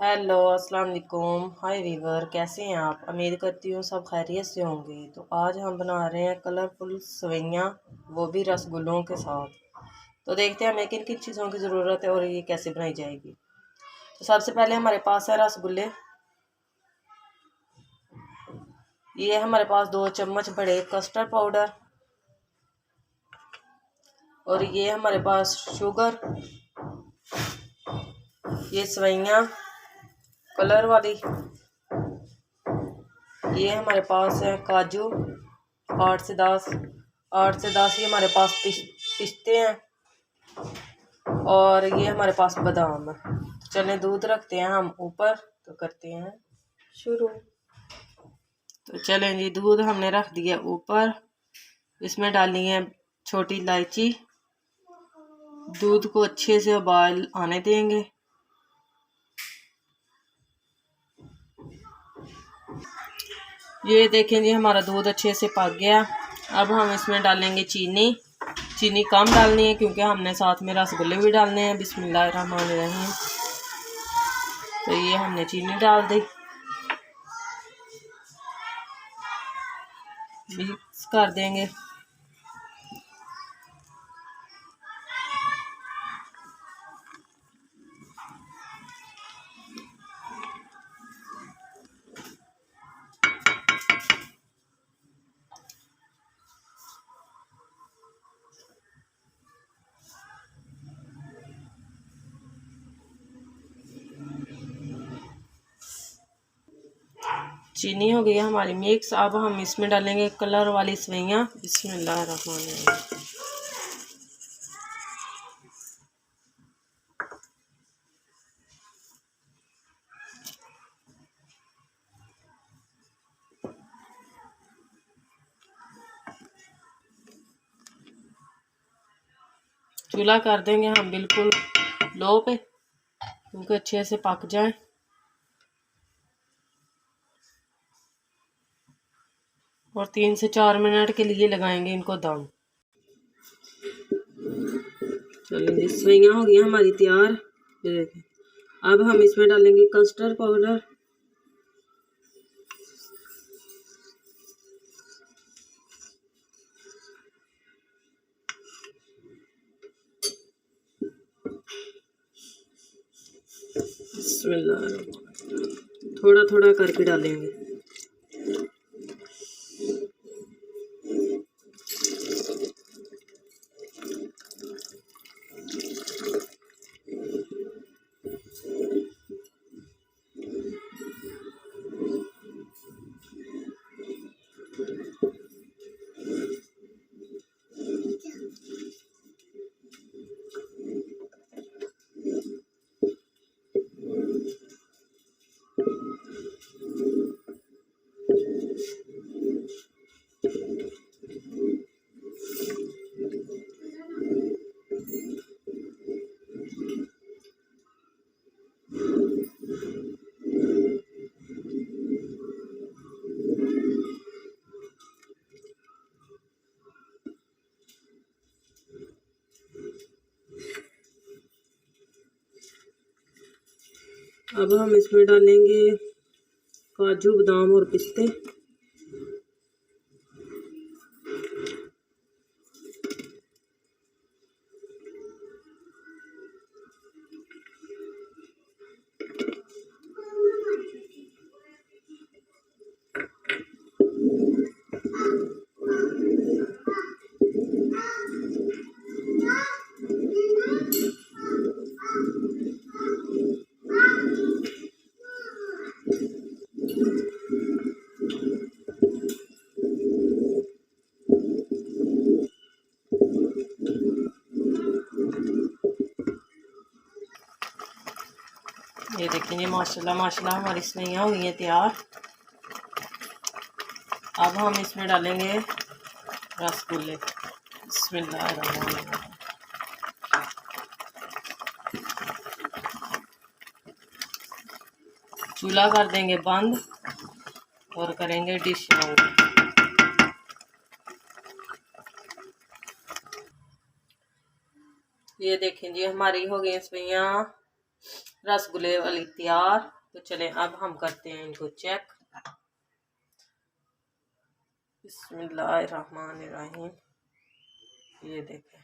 Hello अस्सलाम वालेकुम। हाय Weaver, कैसे हैं आप? उम्मीद करती हूँ सब खैरियत से होंगे। तो आज हम बना रहे हैं कलरफुल सेवइयाँ, वो भी रसगुल्लों के साथ। तो देखते हैं हमें किन किन चीज़ों की ज़रूरत है और ये कैसे बनाई जाएगी। तो सबसे पहले हमारे पास है रसगुल्ले। ये हमारे पास 2 चम्मच बड़े कस्टर्ड पाउडर, और ये हमारे पास शुगर, ये सेवइयाँ कलर वाली, ये हमारे पास है काजू 8 से 10 ये हमारे पास पिस्ते हैं, और ये हमारे पास बादाम है। चलें दूध रखते हैं हम ऊपर, तो करते हैं शुरू। तो चलें जी, दूध हमने रख दिया ऊपर। इसमें डालनी है छोटी इलायची। दूध को अच्छे से उबाल आने देंगे। ये देखें जी, हमारा दूध अच्छे से पक गया। अब हम इसमें डालेंगे चीनी। चीनी कम डालनी है क्योंकि हमने साथ में रसगुल्ले भी डालने हैं। बिस्मिल्लाहिर्रहमानिर्रहीम। तो ये हमने चीनी डाल दी, मिक्स कर देंगे। चीनी हो गई हमारी मिक्स। अब हम इसमें डालेंगे कलर वाली सेवइयाँ। बिस्मिल्लाहिर्रहमानिर्रहीम। चूल्हा कर देंगे हम बिल्कुल लो पे, क्योंकि अच्छे से पक जाए। और 3 से 4 मिनट के लिए लगाएंगे इनको दम। चलिए जी, सेवइयाँ हो गई हमारी तैयार। ये देखें। अब हम इसमें डालेंगे कस्टर्ड पाउडर। थोड़ा थोड़ा करके डालेंगे। अब हम इसमें डालेंगे काजू बादाम और पिस्ते। ये देखेंगे माशाल्लाह माशाल्लाह हमारी सेवइयाँ हो गई हैं तैयार। अब हम इसमें डालेंगे रसगुल्ले। बिस्मिल्लाहिर्रहमानिर्रहीम। चूल्हा कर देंगे बंद और करेंगे डिश आउट। ये देखें जी, हमारी हो गई सेवइयाँ रसगुल्ले वाली तैयार। तो चलें अब हम करते हैं इनको चेक। बिस्मिल्लाहिर्रहमानिर्रहीम। ये देखें,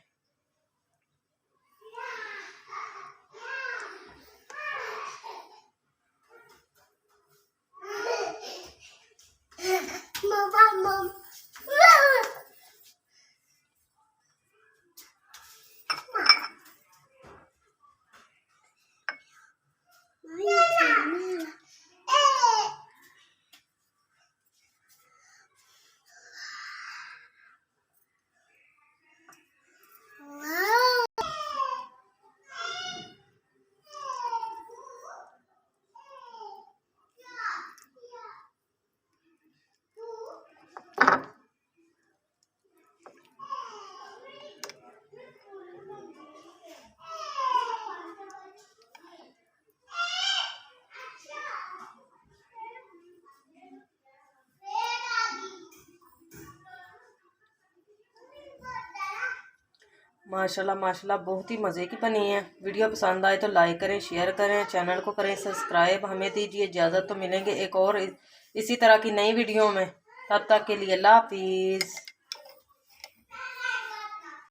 माशाल्लाह माशाल्लाह बहुत ही मज़े की बनी है। वीडियो पसंद आए तो लाइक करें, शेयर करें, चैनल को करें सब्सक्राइब। हमें दीजिए इजाज़त, तो मिलेंगे एक और इसी तरह की नई वीडियो में। तब तक के लिए अल्लाह हाफिज़।